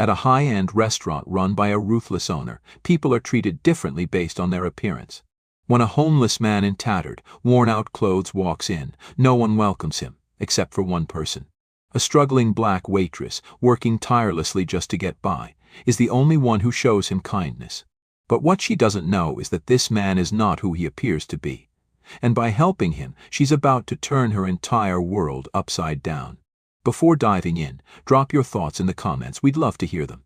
At a high-end restaurant run by a ruthless owner, people are treated differently based on their appearance. When a homeless man in tattered, worn-out clothes walks in, no one welcomes him, except for one person. A struggling black waitress, working tirelessly just to get by, is the only one who shows him kindness. But what she doesn't know is that this man is not who he appears to be. And by helping him, she's about to turn her entire world upside down. Before diving in, drop your thoughts in the comments. We'd love to hear them.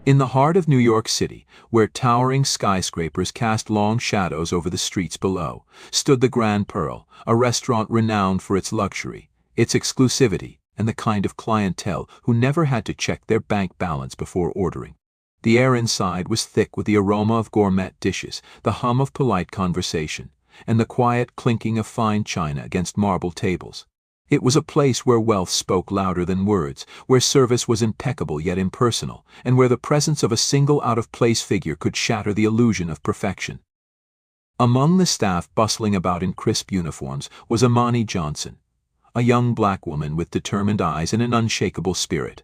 In the heart of New York City, where towering skyscrapers cast long shadows over the streets below, stood the Grand Pearl, a restaurant renowned for its luxury, its exclusivity, and the kind of clientele who never had to check their bank balance before ordering. The air inside was thick with the aroma of gourmet dishes, the hum of polite conversation, and the quiet clinking of fine china against marble tables. It was a place where wealth spoke louder than words, where service was impeccable yet impersonal, and where the presence of a single out-of-place figure could shatter the illusion of perfection. Among the staff bustling about in crisp uniforms was Amani Johnson, a young black woman with determined eyes and an unshakable spirit.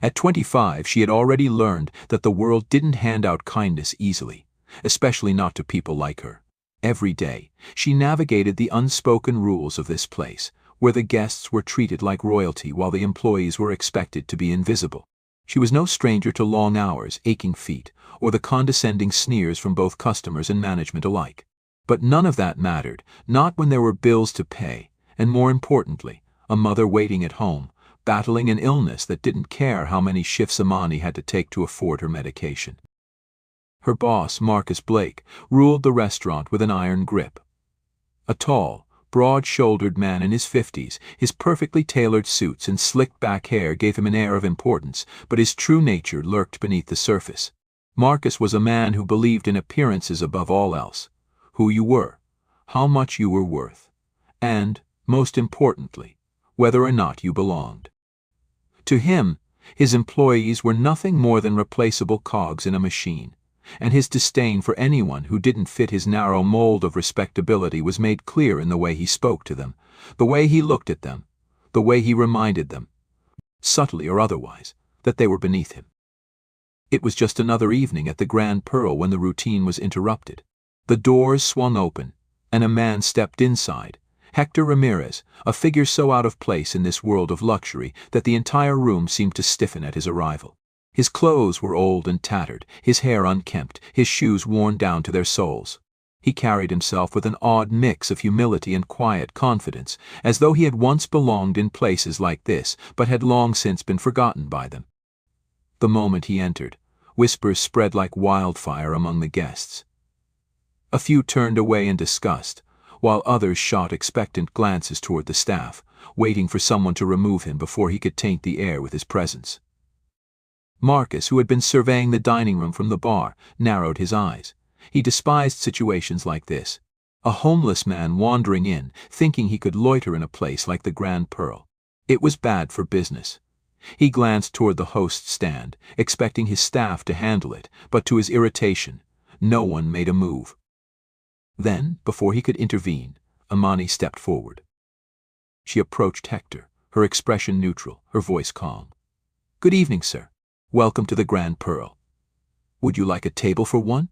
At 25, she had already learned that the world didn't hand out kindness easily, especially not to people like her. Every day, she navigated the unspoken rules of this place, where the guests were treated like royalty while the employees were expected to be invisible. She was no stranger to long hours, aching feet, or the condescending sneers from both customers and management alike. But none of that mattered, not when there were bills to pay, and more importantly, a mother waiting at home, battling an illness that didn't care how many shifts Amani had to take to afford her medication. Her boss, Marcus Blake, ruled the restaurant with an iron grip. A tall, broad-shouldered man in his 50s, his perfectly tailored suits and slicked-back hair gave him an air of importance, but his true nature lurked beneath the surface. Marcus was a man who believed in appearances above all else, who you were, how much you were worth, and, most importantly, whether or not you belonged. To him, his employees were nothing more than replaceable cogs in a machine, and his disdain for anyone who didn't fit his narrow mold of respectability was made clear in the way he spoke to them, the way he looked at them, the way he reminded them, subtly or otherwise, that they were beneath him. It was just another evening at the Grand Pearl when the routine was interrupted. The doors swung open, and a man stepped inside, Hector Ramirez, a figure so out of place in this world of luxury that the entire room seemed to stiffen at his arrival. His clothes were old and tattered, his hair unkempt, his shoes worn down to their soles. He carried himself with an odd mix of humility and quiet confidence, as though he had once belonged in places like this, but had long since been forgotten by them. The moment he entered, whispers spread like wildfire among the guests. A few turned away in disgust, while others shot expectant glances toward the staff, waiting for someone to remove him before he could taint the air with his presence. Marcus, who had been surveying the dining room from the bar, narrowed his eyes. He despised situations like this. A homeless man wandering in, thinking he could loiter in a place like the Grand Pearl. It was bad for business. He glanced toward the host's stand, expecting his staff to handle it, but to his irritation, no one made a move. Then, before he could intervene, Amani stepped forward. She approached Hector, her expression neutral, her voice calm. "Good evening, sir. Welcome to the Grand Pearl. Would you like a table for one?"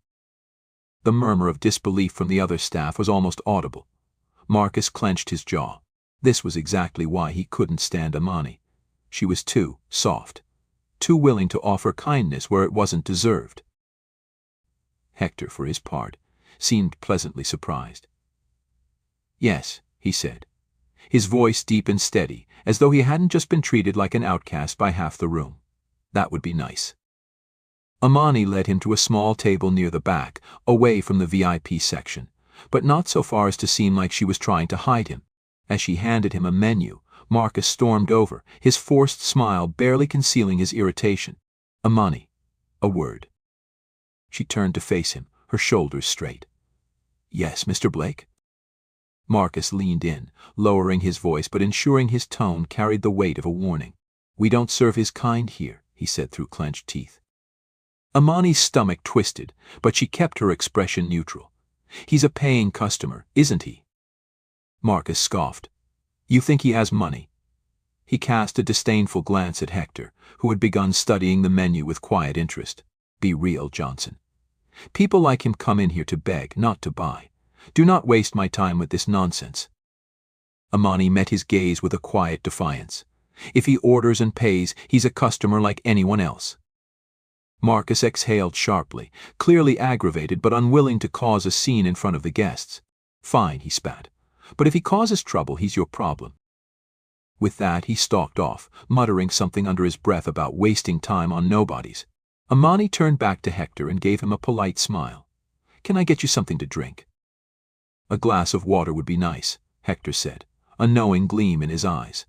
The murmur of disbelief from the other staff was almost audible. Marcus clenched his jaw. This was exactly why he couldn't stand Amani. She was too soft, too willing to offer kindness where it wasn't deserved. Hector, for his part, seemed pleasantly surprised. "Yes," he said, his voice deep and steady, as though he hadn't just been treated like an outcast by half the room. "That would be nice." Amani led him to a small table near the back, away from the VIP section, but not so far as to seem like she was trying to hide him. As she handed him a menu, Marcus stormed over, his forced smile barely concealing his irritation. "Amani, a word." She turned to face him, her shoulders straight. "Yes, Mr. Blake?" Marcus leaned in, lowering his voice but ensuring his tone carried the weight of a warning. "We don't serve his kind here," he said through clenched teeth. Amani's stomach twisted, but she kept her expression neutral. "He's a paying customer, isn't he?" Marcus scoffed. "You think he has money?" He cast a disdainful glance at Hector, who had begun studying the menu with quiet interest. Be real, Johnson. People like him come in here to beg, not to buy. Do not waste my time with this nonsense. Amani met his gaze with a quiet defiance. If he orders and pays, he's a customer like anyone else. Marcus exhaled sharply, clearly aggravated but unwilling to cause a scene in front of the guests. Fine, he spat. But if he causes trouble, he's your problem. With that, he stalked off, muttering something under his breath about wasting time on nobodies. Amani turned back to Hector and gave him a polite smile. Can I get you something to drink? A glass of water would be nice, Hector said, a knowing gleam in his eyes.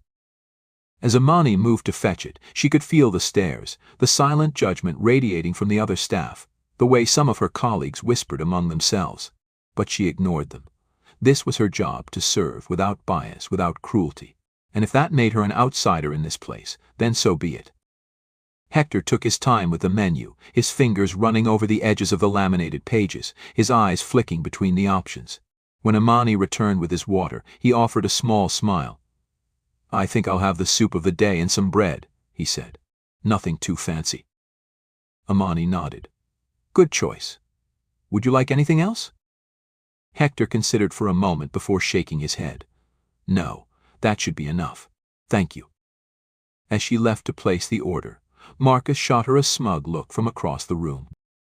As Amani moved to fetch it, she could feel the stares, the silent judgment radiating from the other staff, the way some of her colleagues whispered among themselves. But she ignored them. This was her job, to serve without bias, without cruelty. And if that made her an outsider in this place, then so be it. Hector took his time with the menu, his fingers running over the edges of the laminated pages, his eyes flicking between the options. When Amani returned with his water, he offered a small smile. I think I'll have the soup of the day and some bread, he said. Nothing too fancy. Amani nodded. Good choice. Would you like anything else? Hector considered for a moment before shaking his head. No, that should be enough. Thank you. As she left to place the order, Marcus shot her a smug look from across the room.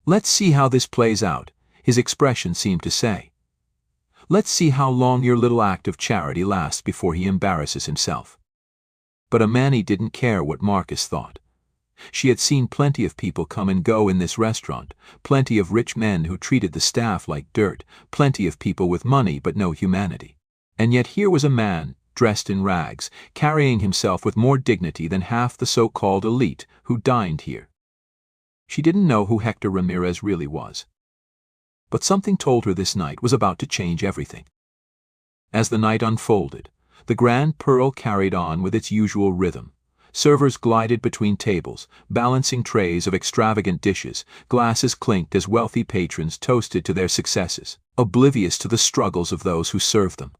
Let's see how this plays out, his expression seemed to say. Let's see how long your little act of charity lasts before he embarrasses himself. But Amani didn't care what Marcus thought. She had seen plenty of people come and go in this restaurant, plenty of rich men who treated the staff like dirt, plenty of people with money but no humanity. And yet here was a man, dressed in rags, carrying himself with more dignity than half the so-called elite who dined here. She didn't know who Hector Ramirez really was. But something told her this night was about to change everything. As the night unfolded, the Grand Pearl carried on with its usual rhythm. Servers glided between tables, balancing trays of extravagant dishes, glasses clinked as wealthy patrons toasted to their successes, oblivious to the struggles of those who served them.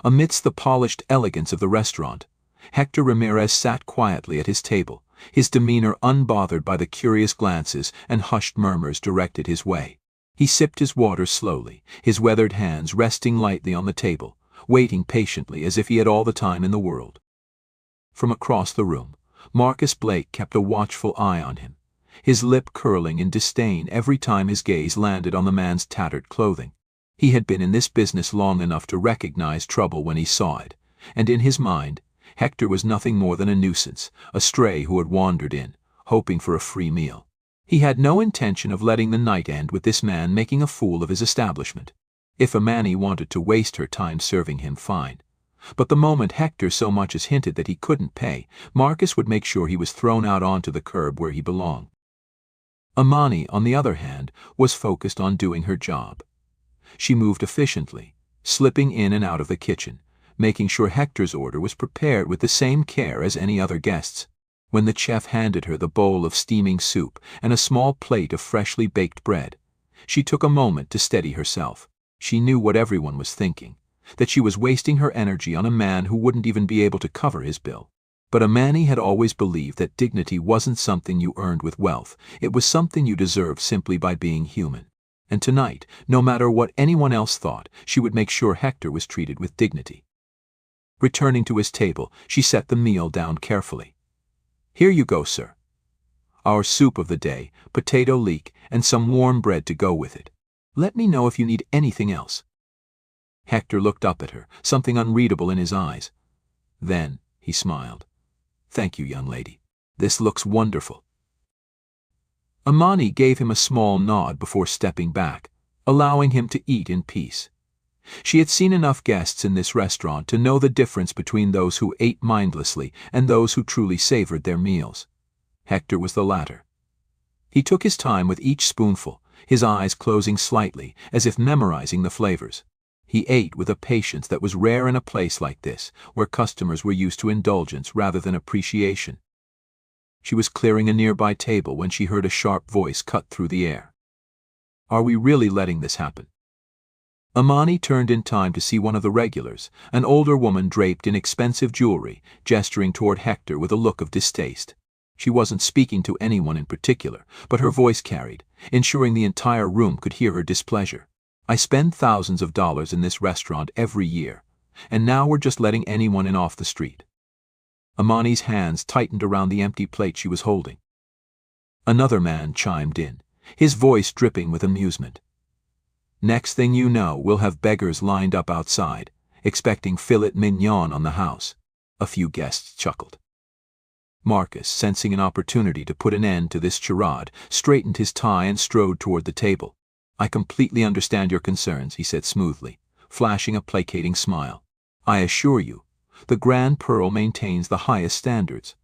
Amidst the polished elegance of the restaurant, Hector Ramirez sat quietly at his table, his demeanor unbothered by the curious glances and hushed murmurs directed his way. He sipped his water slowly, his weathered hands resting lightly on the table, waiting patiently as if he had all the time in the world. From across the room, Marcus Blake kept a watchful eye on him, his lip curling in disdain every time his gaze landed on the man's tattered clothing. He had been in this business long enough to recognize trouble when he saw it, and in his mind, Hector was nothing more than a nuisance, a stray who had wandered in, hoping for a free meal. He had no intention of letting the night end with this man making a fool of his establishment. If Amani wanted to waste her time serving him, fine. But the moment Hector so much as hinted that he couldn't pay, Marcus would make sure he was thrown out onto the curb where he belonged. Amani, on the other hand, was focused on doing her job. She moved efficiently, slipping in and out of the kitchen, making sure Hector's order was prepared with the same care as any other guest's. When the chef handed her the bowl of steaming soup and a small plate of freshly baked bread, she took a moment to steady herself. She knew what everyone was thinking, that she was wasting her energy on a man who wouldn't even be able to cover his bill. But Amani had always believed that dignity wasn't something you earned with wealth, it was something you deserved simply by being human. And tonight, no matter what anyone else thought, she would make sure Hector was treated with dignity. Returning to his table, she set the meal down carefully. Here you go, sir. Our soup of the day, potato leek, and some warm bread to go with it. Let me know if you need anything else. Hector looked up at her, something unreadable in his eyes. Then, he smiled. Thank you, young lady. This looks wonderful. Amani gave him a small nod before stepping back, allowing him to eat in peace. She had seen enough guests in this restaurant to know the difference between those who ate mindlessly and those who truly savored their meals. Hector was the latter. He took his time with each spoonful, his eyes closing slightly, as if memorizing the flavors. He ate with a patience that was rare in a place like this, where customers were used to indulgence rather than appreciation. She was clearing a nearby table when she heard a sharp voice cut through the air. Are we really letting this happen? Amani turned in time to see one of the regulars, an older woman draped in expensive jewelry, gesturing toward Hector with a look of distaste. She wasn't speaking to anyone in particular, but her voice carried, ensuring the entire room could hear her displeasure. I spend thousands of dollars in this restaurant every year, and now we're just letting anyone in off the street. Amani's hands tightened around the empty plate she was holding. Another man chimed in, his voice dripping with amusement. Next thing you know, we'll have beggars lined up outside, expecting filet mignon on the house. A few guests chuckled. Marcus, sensing an opportunity to put an end to this charade, straightened his tie and strode toward the table. I completely understand your concerns, he said smoothly, flashing a placating smile. I assure you, the Grand Pearl maintains the highest standards.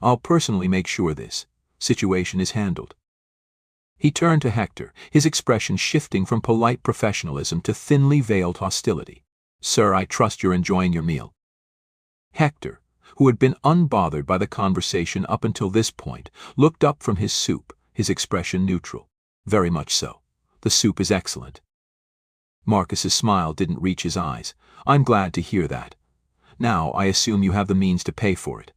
I'll personally make sure this situation is handled. He turned to Hector, his expression shifting from polite professionalism to thinly veiled hostility. Sir, I trust you're enjoying your meal. Hector, who had been unbothered by the conversation up until this point, looked up from his soup, his expression neutral. Very much so. The soup is excellent. Marcus's smile didn't reach his eyes. I'm glad to hear that. Now I assume you have the means to pay for it.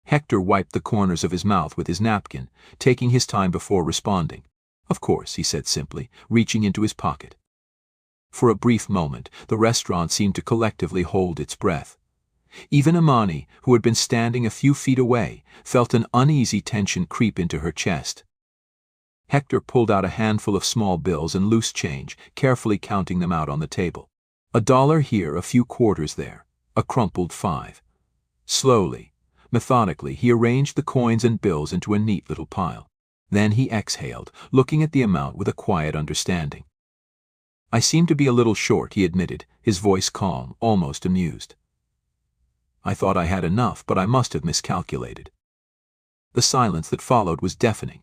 Hector wiped the corners of his mouth with his napkin, taking his time before responding. Of course, he said simply, reaching into his pocket. For a brief moment, the restaurant seemed to collectively hold its breath. Even Amani, who had been standing a few feet away, felt an uneasy tension creep into her chest. Hector pulled out a handful of small bills and loose change, carefully counting them out on the table. $1 here, a few quarters there, a crumpled 5. Slowly, methodically, he arranged the coins and bills into a neat little pile. Then he exhaled, looking at the amount with a quiet understanding. I seem to be a little short, he admitted, his voice calm, almost amused. I thought I had enough, but I must have miscalculated. The silence that followed was deafening.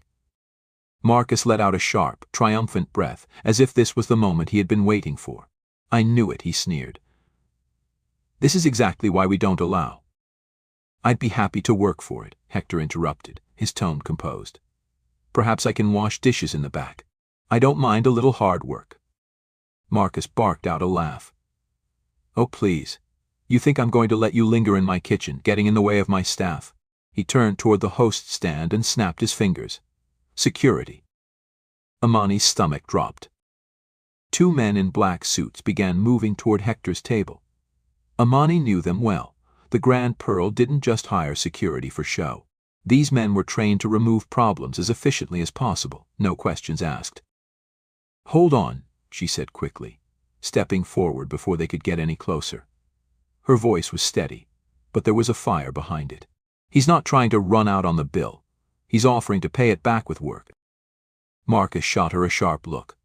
Marcus let out a sharp, triumphant breath, as if this was the moment he had been waiting for. I knew it, he sneered. This is exactly why we don't allow. I'd be happy to work for it, Hector interrupted, his tone composed. Perhaps I can wash dishes in the back. I don't mind a little hard work. Marcus barked out a laugh. Oh, please. You think I'm going to let you linger in my kitchen, getting in the way of my staff? He turned toward the host stand and snapped his fingers. Security. Amani's stomach dropped. 2 men in black suits began moving toward Hector's table. Amani knew them well. The Grand Pearl didn't just hire security for show. These men were trained to remove problems as efficiently as possible, no questions asked. Hold on, she said quickly, stepping forward before they could get any closer. Her voice was steady, but there was a fire behind it. He's not trying to run out on the bill. He's offering to pay it back with work. Marcus shot her a sharp look.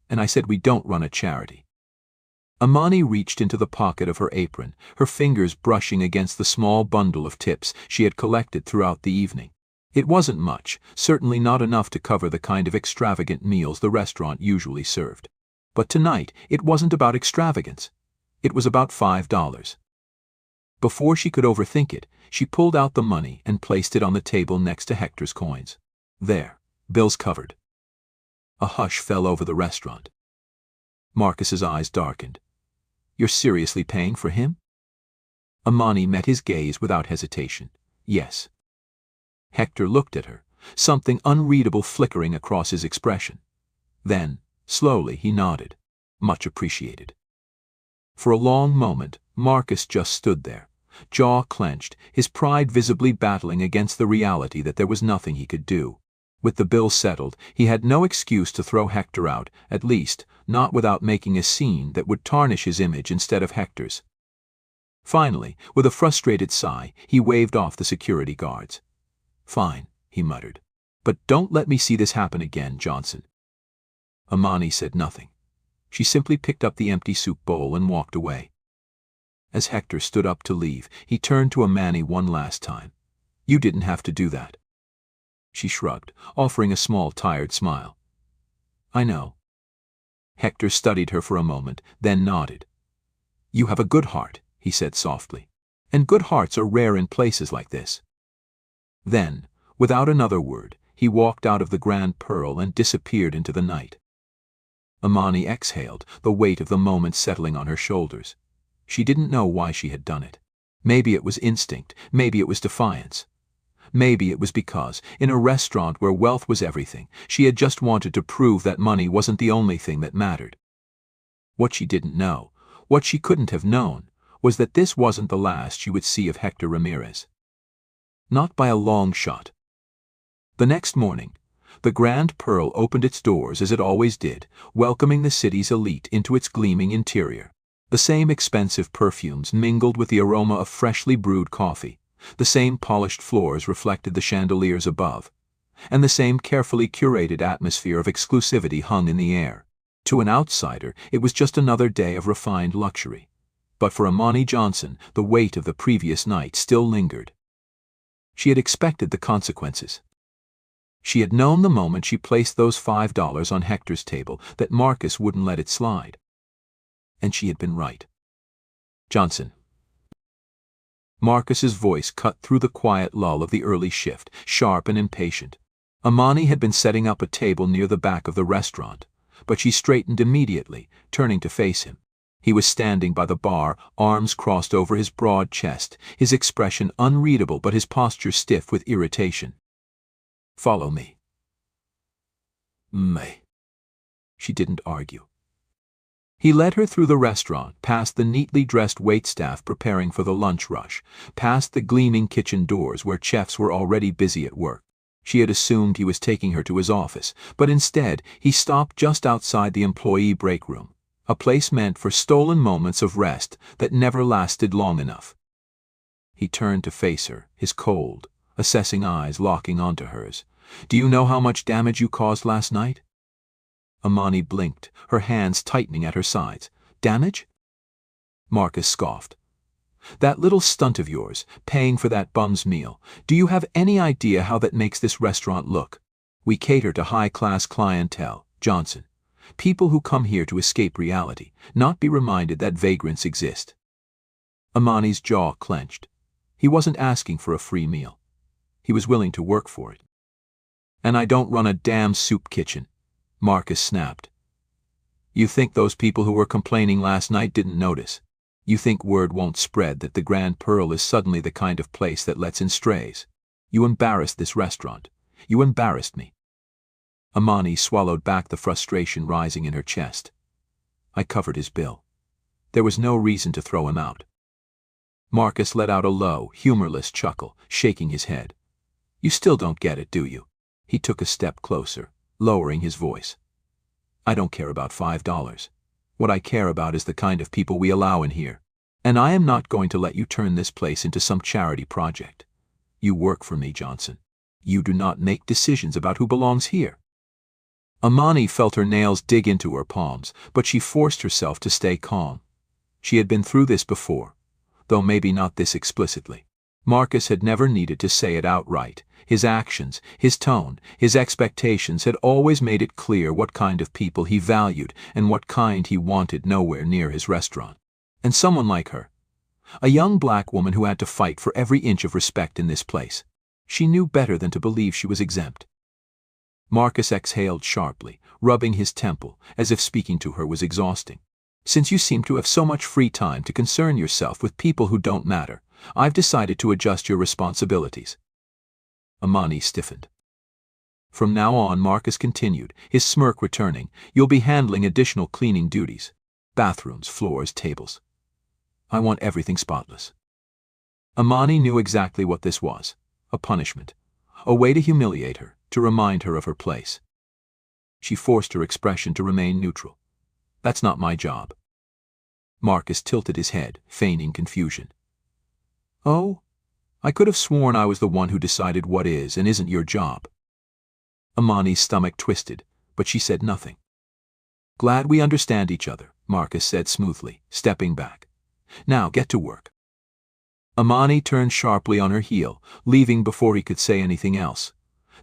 And I said we don't run a charity. Amani reached into the pocket of her apron, her fingers brushing against the small bundle of tips she had collected throughout the evening. It wasn't much, certainly not enough to cover the kind of extravagant meals the restaurant usually served. But tonight, it wasn't about extravagance. It was about $5. Before she could overthink it, she pulled out the money and placed it on the table next to Hector's coins. There, bills covered. A hush fell over the restaurant. Marcus's eyes darkened. You're seriously paying for him? Amani met his gaze without hesitation. Yes. Hector looked at her, something unreadable flickering across his expression. Then, slowly, he nodded. Much appreciated. For a long moment, Marcus just stood there, jaw clenched, his pride visibly battling against the reality that there was nothing he could do. With the bill settled, he had no excuse to throw Hector out, at least, not without making a scene that would tarnish his image instead of Hector's. Finally, with a frustrated sigh, he waved off the security guards. Fine, he muttered. But don't let me see this happen again, Johnson. Amani said nothing. She simply picked up the empty soup bowl and walked away. As Hector stood up to leave, he turned to Amani one last time. You didn't have to do that. She shrugged, offering a small, tired smile. I know. Hector studied her for a moment, then nodded. You have a good heart, he said softly. And good hearts are rare in places like this. Then, without another word, he walked out of the Grand Pearl and disappeared into the night. Amani exhaled, the weight of the moment settling on her shoulders. She didn't know why she had done it. Maybe it was instinct, maybe it was defiance. Maybe it was because, in a restaurant where wealth was everything, she had just wanted to prove that money wasn't the only thing that mattered. What she didn't know, what she couldn't have known, was that this wasn't the last she would see of Hector Ramirez. Not by a long shot. The next morning, the Grand Pearl opened its doors as it always did, welcoming the city's elite into its gleaming interior. The same expensive perfumes mingled with the aroma of freshly brewed coffee. The same polished floors reflected the chandeliers above, and the same carefully curated atmosphere of exclusivity hung in the air. To an outsider, it was just another day of refined luxury. But for Amani Johnson, the weight of the previous night still lingered. She had expected the consequences. She had known the moment she placed those $5 on Hector's table that Marcus wouldn't let it slide. And she had been right. Johnson. Marcus's voice cut through the quiet lull of the early shift, sharp and impatient. Amani had been setting up a table near the back of the restaurant, but she straightened immediately, turning to face him. He was standing by the bar, arms crossed over his broad chest, his expression unreadable but his posture stiff with irritation. "Follow me." "May." She didn't argue. He led her through the restaurant, past the neatly dressed waitstaff preparing for the lunch rush, past the gleaming kitchen doors where chefs were already busy at work. She had assumed he was taking her to his office, but instead he stopped just outside the employee break room, a place meant for stolen moments of rest that never lasted long enough. He turned to face her, his cold, assessing eyes locking onto hers. "Do you know how much damage you caused last night?" Amani blinked, her hands tightening at her sides. "Damage?" Marcus scoffed. "That little stunt of yours, paying for that bum's meal. Do you have any idea how that makes this restaurant look? We cater to high-class clientele, Johnson. People who come here to escape reality, not be reminded that vagrants exist." Amani's jaw clenched. He wasn't asking for a free meal. He was willing to work for it. "And I don't run a damn soup kitchen," Marcus snapped. "You think those people who were complaining last night didn't notice? You think word won't spread that the Grand Pearl is suddenly the kind of place that lets in strays? You embarrassed this restaurant. You embarrassed me." Amani swallowed back the frustration rising in her chest. "I covered his bill. There was no reason to throw him out." Marcus let out a low, humorless chuckle, shaking his head. "You still don't get it, do you?" He took a step closer, lowering his voice. "I don't care about $5. What I care about is the kind of people we allow in here. And I am not going to let you turn this place into some charity project. You work for me, Johnson. You do not make decisions about who belongs here." Amani felt her nails dig into her palms, but she forced herself to stay calm. She had been through this before, though maybe not this explicitly. Marcus had never needed to say it outright. His actions, his tone, his expectations had always made it clear what kind of people he valued and what kind he wanted nowhere near his restaurant. And someone like her, a young black woman who had to fight for every inch of respect in this place, she knew better than to believe she was exempt. Marcus exhaled sharply, rubbing his temple, as if speaking to her was exhausting. "Since you seem to have so much free time to concern yourself with people who don't matter, I've decided to adjust your responsibilities." Amani stiffened. "From now on," Marcus continued, his smirk returning, "you'll be handling additional cleaning duties. Bathrooms, floors, tables. I want everything spotless." Amani knew exactly what this was. A punishment. A way to humiliate her, to remind her of her place. She forced her expression to remain neutral. "That's not my job." Marcus tilted his head, feigning confusion. "Oh? I could have sworn I was the one who decided what is and isn't your job." Amani's stomach twisted, but she said nothing. "Glad we understand each other," Marcus said smoothly, stepping back. "Now get to work." Amani turned sharply on her heel, leaving before he could say anything else.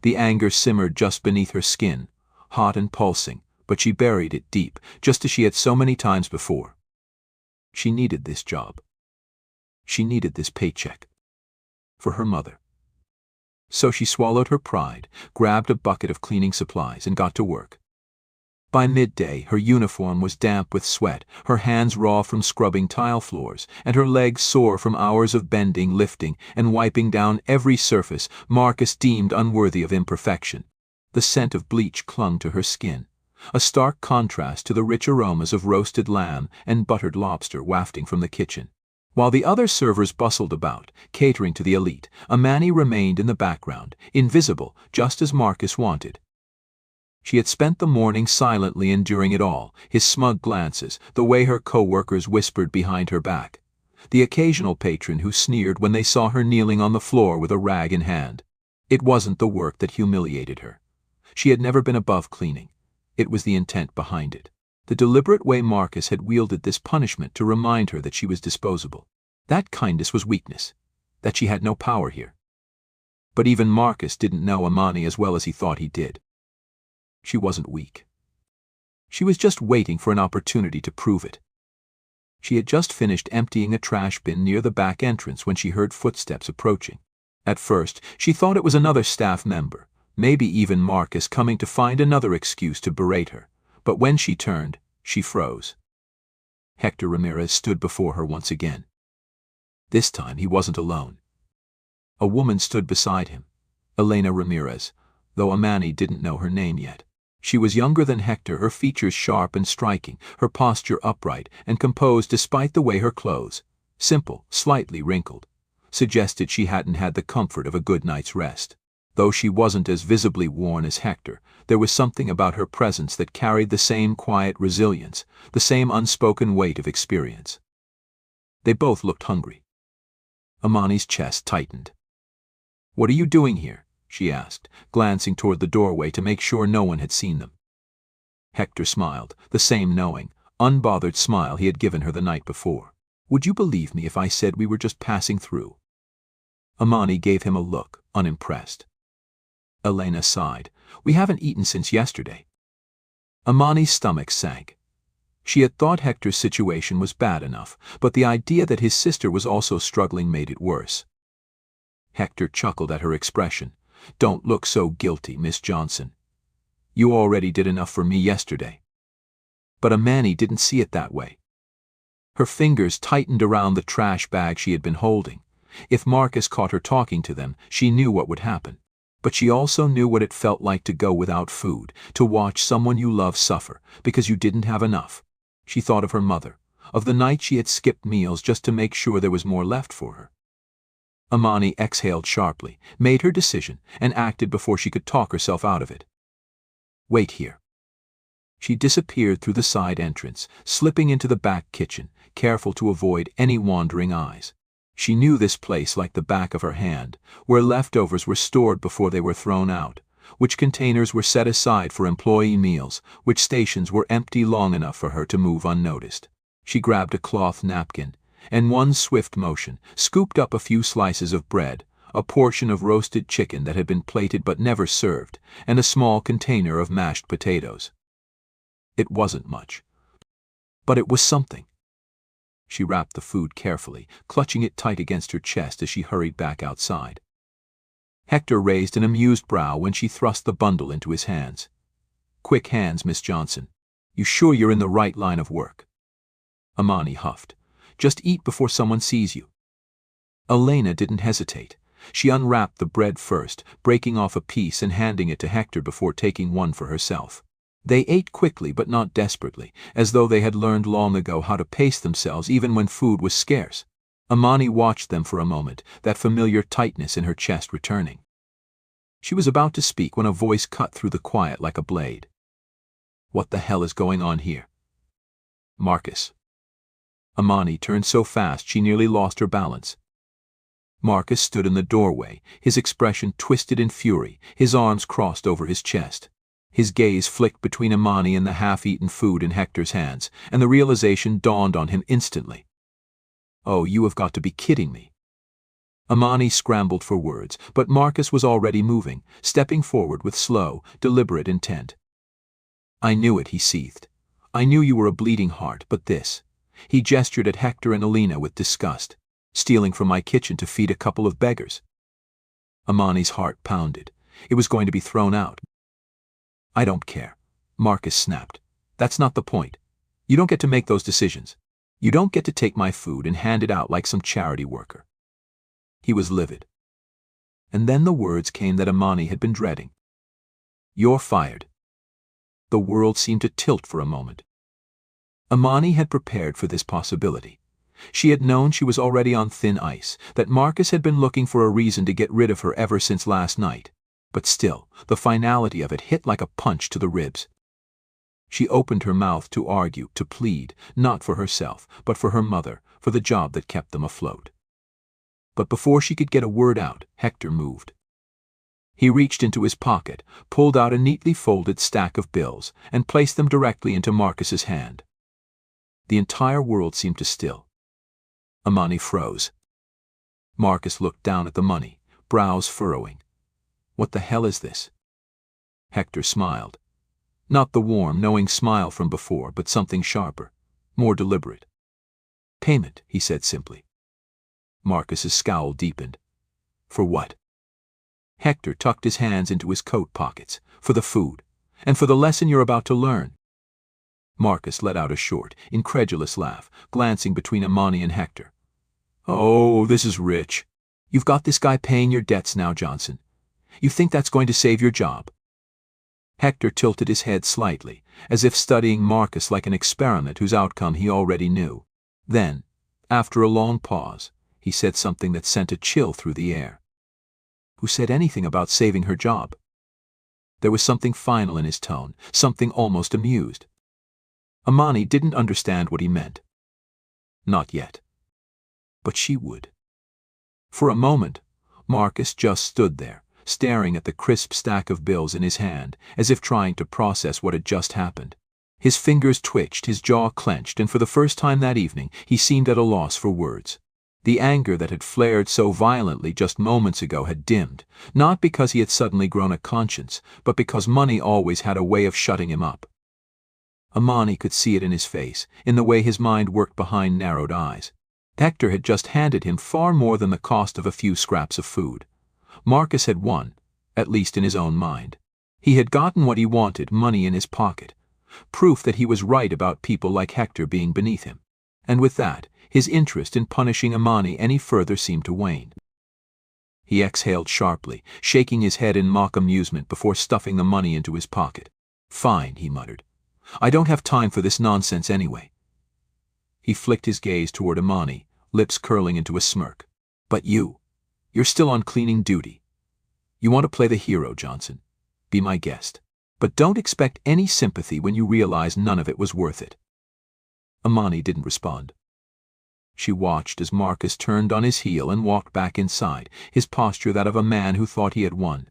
The anger simmered just beneath her skin, hot and pulsing, but she buried it deep, just as she had so many times before. She needed this job. She needed this paycheck. For her mother. So she swallowed her pride, grabbed a bucket of cleaning supplies, and got to work. By midday, her uniform was damp with sweat, her hands raw from scrubbing tile floors, and her legs sore from hours of bending, lifting, and wiping down every surface Marcus deemed unworthy of imperfection. The scent of bleach clung to her skin, a stark contrast to the rich aromas of roasted lamb and buttered lobster wafting from the kitchen. While the other servers bustled about, catering to the elite, Amani remained in the background, invisible, just as Marcus wanted. She had spent the morning silently enduring it all, his smug glances, the way her co-workers whispered behind her back, the occasional patron who sneered when they saw her kneeling on the floor with a rag in hand. It wasn't the work that humiliated her. She had never been above cleaning. It was the intent behind it, the deliberate way Marcus had wielded this punishment to remind her that she was disposable. That kindness was weakness, that she had no power here. But even Marcus didn't know Amani as well as he thought he did. She wasn't weak. She was just waiting for an opportunity to prove it. She had just finished emptying a trash bin near the back entrance when she heard footsteps approaching. At first, she thought it was another staff member, maybe even Marcus coming to find another excuse to berate her, but when she turned, she froze. Hector Ramirez stood before her once again. This time he wasn't alone. A woman stood beside him, Elena Ramirez, though Amani didn't know her name yet. She was younger than Hector, her features sharp and striking, her posture upright and composed despite the way her clothes, simple, slightly wrinkled, suggested she hadn't had the comfort of a good night's rest. Though she wasn't as visibly worn as Hector, there was something about her presence that carried the same quiet resilience, the same unspoken weight of experience. They both looked hungry. Amani's chest tightened. "What are you doing here?" she asked, glancing toward the doorway to make sure no one had seen them. Hector smiled, the same knowing, unbothered smile he had given her the night before. "Would you believe me if I said we were just passing through?" Amani gave him a look, unimpressed. Elena sighed. "We haven't eaten since yesterday." Amani's stomach sank. She had thought Hector's situation was bad enough, but the idea that his sister was also struggling made it worse. Hector chuckled at her expression. "Don't look so guilty, Miss Johnson. You already did enough for me yesterday." But Amani didn't see it that way. Her fingers tightened around the trash bag she had been holding. If Marcus caught her talking to them, she knew what would happen. But she also knew what it felt like to go without food, to watch someone you love suffer because you didn't have enough. She thought of her mother, of the night she had skipped meals just to make sure there was more left for her. Amani exhaled sharply, made her decision, and acted before she could talk herself out of it. "Wait here." She disappeared through the side entrance, slipping into the back kitchen, careful to avoid any wandering eyes. She knew this place like the back of her hand, where leftovers were stored before they were thrown out, which containers were set aside for employee meals, which stations were empty long enough for her to move unnoticed. She grabbed a cloth napkin, and one swift motion, scooped up a few slices of bread, a portion of roasted chicken that had been plated but never served, and a small container of mashed potatoes. It wasn't much, but it was something. She wrapped the food carefully, clutching it tight against her chest as she hurried back outside. Hector raised an amused brow when she thrust the bundle into his hands. "Quick hands, Miss Johnson. You sure you're in the right line of work?" Amani huffed. "Just eat before someone sees you." Elena didn't hesitate. She unwrapped the bread first, breaking off a piece and handing it to Hector before taking one for herself. They ate quickly but not desperately, as though they had learned long ago how to pace themselves even when food was scarce. Amani watched them for a moment, that familiar tightness in her chest returning. She was about to speak when a voice cut through the quiet like a blade. "What the hell is going on here?" "Marcus." Amani turned so fast she nearly lost her balance. Marcus stood in the doorway, his expression twisted in fury, his arms crossed over his chest. His gaze flicked between Amani and the half-eaten food in Hector's hands, and the realization dawned on him instantly. "Oh, you have got to be kidding me." Amani scrambled for words, but Marcus was already moving, stepping forward with slow, deliberate intent. "I knew it," he seethed. "I knew you were a bleeding heart, but this." He gestured at Hector and Elena with disgust. "Stealing from my kitchen to feed a couple of beggars." Amani's heart pounded. It was going to be thrown out. "I don't care." Marcus snapped. That's not the point. You don't get to make those decisions. You don't get to take my food and hand it out like some charity worker. He was livid. And then the words came that Amani had been dreading. You're fired. The world seemed to tilt for a moment. Amani had prepared for this possibility. She had known she was already on thin ice, that Marcus had been looking for a reason to get rid of her ever since last night. But still, the finality of it hit like a punch to the ribs. She opened her mouth to argue, to plead, not for herself, but for her mother, for the job that kept them afloat. But before she could get a word out, Hector moved. He reached into his pocket, pulled out a neatly folded stack of bills, and placed them directly into Marcus's hand. The entire world seemed to still. Amani froze. Marcus looked down at the money, brows furrowing. What the hell is this? Hector smiled. Not the warm, knowing smile from before, but something sharper, more deliberate. Payment, he said simply. Marcus's scowl deepened. For what? Hector tucked his hands into his coat pockets. For the food, and for the lesson you're about to learn. Marcus let out a short, incredulous laugh, glancing between Amani and Hector. Oh, this is rich. You've got this guy paying your debts now, Johnson. You think that's going to save your job? Hector tilted his head slightly, as if studying Marcus like an experiment whose outcome he already knew. Then, after a long pause, he said something that sent a chill through the air. Who said anything about saving her job? There was something final in his tone, something almost amused. Amani didn't understand what he meant. Not yet. But she would. For a moment, Marcus just stood there, staring at the crisp stack of bills in his hand, as if trying to process what had just happened. His fingers twitched, his jaw clenched, and for the first time that evening, he seemed at a loss for words. The anger that had flared so violently just moments ago had dimmed, not because he had suddenly grown a conscience, but because money always had a way of shutting him up. Amani could see it in his face, in the way his mind worked behind narrowed eyes. Hector had just handed him far more than the cost of a few scraps of food. Marcus had won, at least in his own mind. He had gotten what he wanted, money in his pocket. Proof that he was right about people like Hector being beneath him. And with that, his interest in punishing Amani any further seemed to wane. He exhaled sharply, shaking his head in mock amusement before stuffing the money into his pocket. Fine, he muttered. I don't have time for this nonsense anyway. He flicked his gaze toward Amani, lips curling into a smirk. But you're still on cleaning duty. You want to play the hero, Johnson. Be my guest. But don't expect any sympathy when you realize none of it was worth it. Amani didn't respond. She watched as Marcus turned on his heel and walked back inside, his posture that of a man who thought he had won.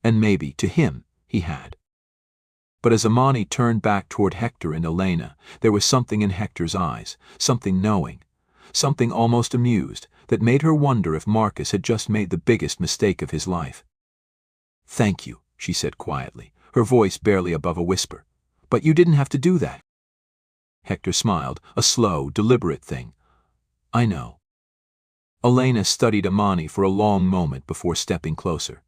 And maybe, to him, he had. But as Amani turned back toward Hector and Elena, there was something in Hector's eyes, something knowing, something almost amused, that made her wonder if Marcus had just made the biggest mistake of his life. Thank you, she said quietly, her voice barely above a whisper. But you didn't have to do that. Hector smiled, a slow, deliberate thing. I know. Elena studied Amani for a long moment before stepping closer.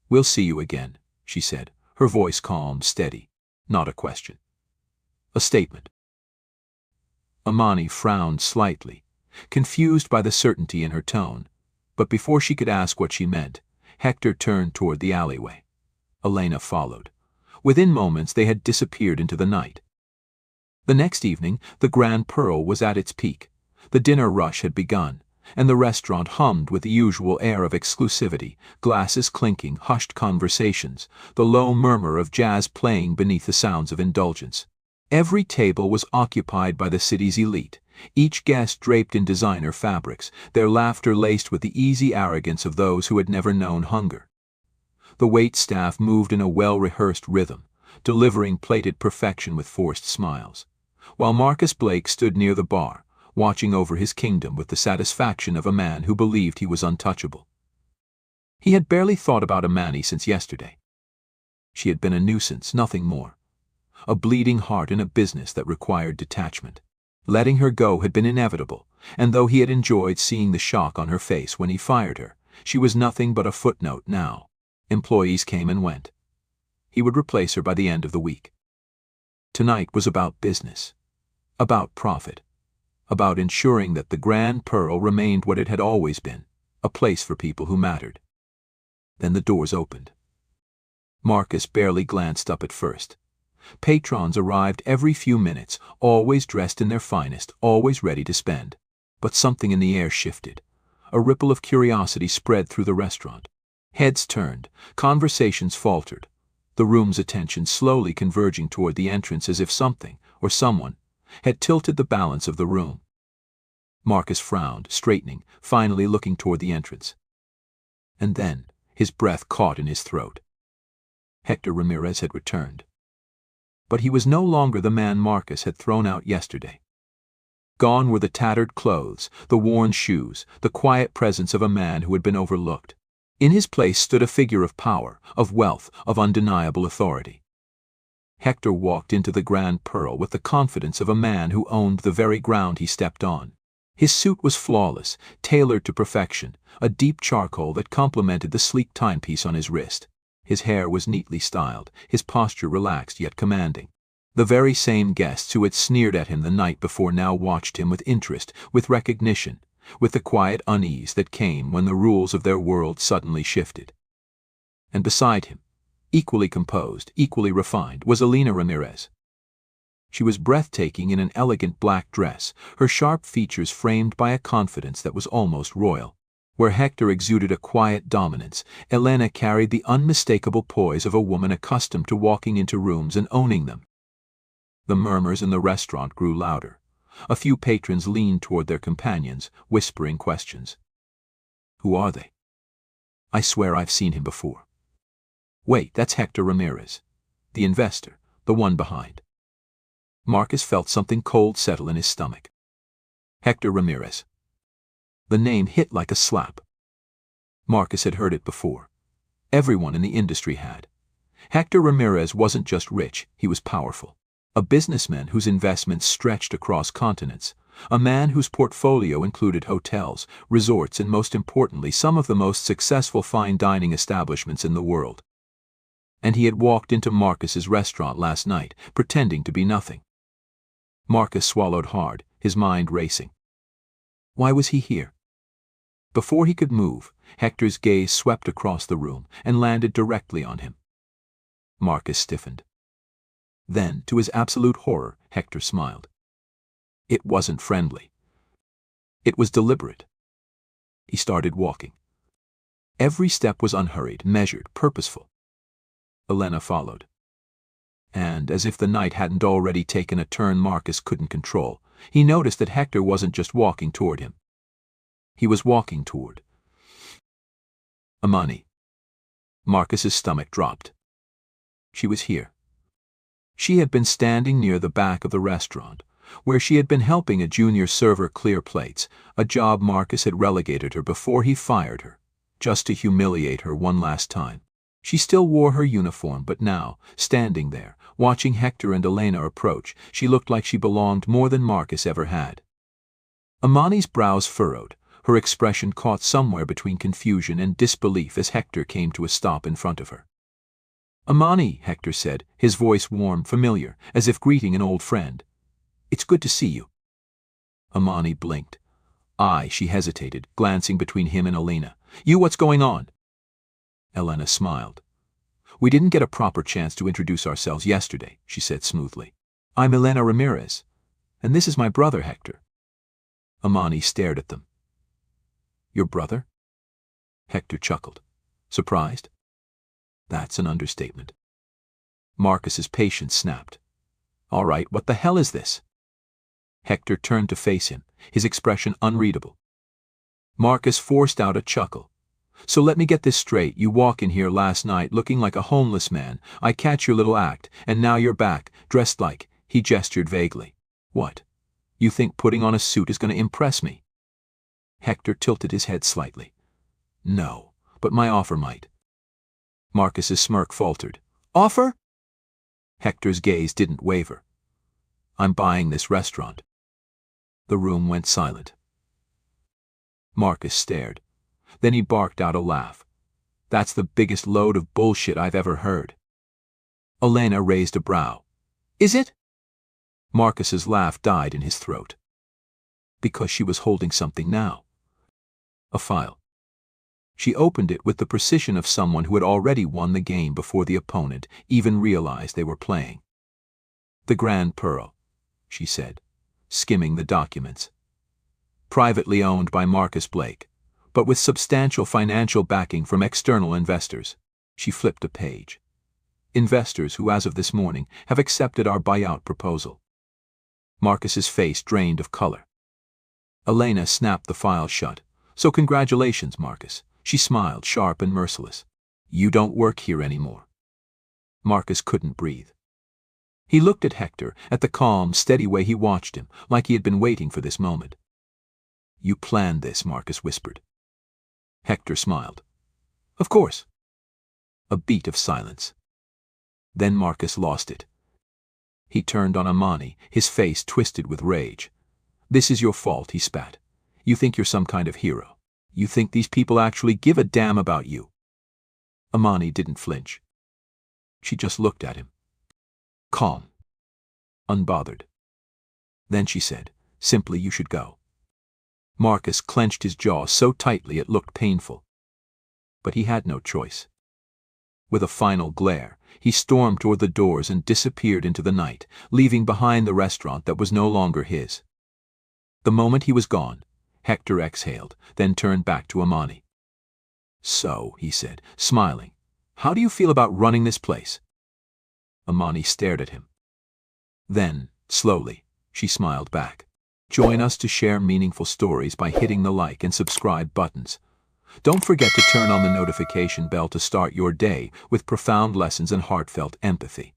We'll see you again, she said, her voice calm, steady, not a question. A statement. Amani frowned slightly, confused by the certainty in her tone, but before she could ask what she meant, Hector turned toward the alleyway. Elena followed. Within moments they had disappeared into the night. The next evening, the Grand Pearl was at its peak. The dinner rush had begun, and the restaurant hummed with the usual air of exclusivity, glasses clinking, hushed conversations, the low murmur of jazz playing beneath the sounds of indulgence. Every table was occupied by the city's elite, each guest draped in designer fabrics, their laughter laced with the easy arrogance of those who had never known hunger. The wait staff moved in a well-rehearsed rhythm, delivering plated perfection with forced smiles, while Marcus Blake stood near the bar, watching over his kingdom with the satisfaction of a man who believed he was untouchable. He had barely thought about Amani since yesterday. She had been a nuisance, nothing more. A bleeding heart in a business that required detachment. Letting her go had been inevitable, and though he had enjoyed seeing the shock on her face when he fired her, she was nothing but a footnote now. Employees came and went. He would replace her by the end of the week. Tonight was about business, about profit, about ensuring that the Grand Pearl remained what it had always been, a place for people who mattered. Then the doors opened. Marcus barely glanced up at first. Patrons arrived every few minutes, always dressed in their finest, always ready to spend. But something in the air shifted. A ripple of curiosity spread through the restaurant. Heads turned, conversations faltered, the room's attention slowly converging toward the entrance as if something, or someone, had tilted the balance of the room. Marcus frowned, straightening, finally looking toward the entrance. And then, his breath caught in his throat. Hector Ramirez had returned. But he was no longer the man Marcus had thrown out yesterday. Gone were the tattered clothes, the worn shoes, the quiet presence of a man who had been overlooked. In his place stood a figure of power, of wealth, of undeniable authority. Hector walked into the Grand Pearl with the confidence of a man who owned the very ground he stepped on. His suit was flawless, tailored to perfection, a deep charcoal that complemented the sleek timepiece on his wrist. His hair was neatly styled, his posture relaxed yet commanding. The very same guests who had sneered at him the night before now watched him with interest, with recognition, with the quiet unease that came when the rules of their world suddenly shifted. And beside him, equally composed, equally refined, was Elena Ramirez. She was breathtaking in an elegant black dress, her sharp features framed by a confidence that was almost royal. Where Hector exuded a quiet dominance, Elena carried the unmistakable poise of a woman accustomed to walking into rooms and owning them. The murmurs in the restaurant grew louder. A few patrons leaned toward their companions, whispering questions. Who are they? I swear I've seen him before. Wait, that's Hector Ramirez, the investor, the one behind. Marcus felt something cold settle in his stomach. Hector Ramirez. The name hit like a slap. Marcus had heard it before. Everyone in the industry had. Hector Ramirez wasn't just rich, he was powerful. A businessman whose investments stretched across continents. A man whose portfolio included hotels, resorts, and most importantly, some of the most successful fine dining establishments in the world. And he had walked into Marcus's restaurant last night, pretending to be nothing. Marcus swallowed hard, his mind racing. Why was he here? Before he could move, Hector's gaze swept across the room and landed directly on him. Marcus stiffened. Then, to his absolute horror, Hector smiled. It wasn't friendly. It was deliberate. He started walking. Every step was unhurried, measured, purposeful. Elena followed. And, as if the night hadn't already taken a turn Marcus couldn't control, he noticed that Hector wasn't just walking toward him. He was walking toward Amani. Marcus's stomach dropped. She was here. She had been standing near the back of the restaurant, where she had been helping a junior server clear plates, a job Marcus had relegated her before he fired her, just to humiliate her one last time. She still wore her uniform, but now, standing there, watching Hector and Elena approach, she looked like she belonged more than Marcus ever had. Amani's brows furrowed, her expression caught somewhere between confusion and disbelief as Hector came to a stop in front of her. Amani, Hector said, his voice warm, familiar, as if greeting an old friend. It's good to see you. Amani blinked. She hesitated, glancing between him and Elena. You, what's going on? Elena smiled. We didn't get a proper chance to introduce ourselves yesterday, she said smoothly. I'm Elena Ramirez, and this is my brother, Hector. Amani stared at them. Your brother? Hector chuckled. Surprised? That's an understatement. Marcus's patience snapped. All right, what the hell is this? Hector turned to face him, his expression unreadable. Marcus forced out a chuckle. So let me get this straight. You walk in here last night looking like a homeless man. I catch your little act, and now you're back, dressed like, he gestured vaguely. What? You think putting on a suit is going to impress me? Hector tilted his head slightly. No, but my offer might. Marcus's smirk faltered. Offer? Hector's gaze didn't waver. I'm buying this restaurant. The room went silent. Marcus stared. Then he barked out a laugh. That's the biggest load of bullshit I've ever heard. Elena raised a brow. Is it? Marcus's laugh died in his throat. Because she was holding something now. A file. She opened it with the precision of someone who had already won the game before the opponent even realized they were playing. The Grand Pearl, she said, skimming the documents. Privately owned by Marcus Blake, but with substantial financial backing from external investors. She flipped a page. Investors who, as of this morning, have accepted our buyout proposal. Marcus's face drained of color. Elena snapped the file shut. So congratulations, Marcus. She smiled, sharp and merciless. You don't work here anymore. Marcus couldn't breathe. He looked at Hector, at the calm, steady way he watched him, like he had been waiting for this moment. You planned this, Marcus whispered. Hector smiled. Of course. A beat of silence. Then Marcus lost it. He turned on Amani, his face twisted with rage. This is your fault, he spat. You think you're some kind of hero. You think these people actually give a damn about you. Amani didn't flinch. She just looked at him. Calm. Unbothered. Then she said, simply, you should go. Marcus clenched his jaw so tightly it looked painful. But he had no choice. With a final glare, he stormed toward the doors and disappeared into the night, leaving behind the restaurant that was no longer his. The moment he was gone, Hector exhaled, then turned back to Amani. So, he said, smiling, how do you feel about running this place? Amani stared at him. Then, slowly, she smiled back. Join us to share meaningful stories by hitting the like and subscribe buttons. Don't forget to turn on the notification bell to start your day with profound lessons and heartfelt empathy.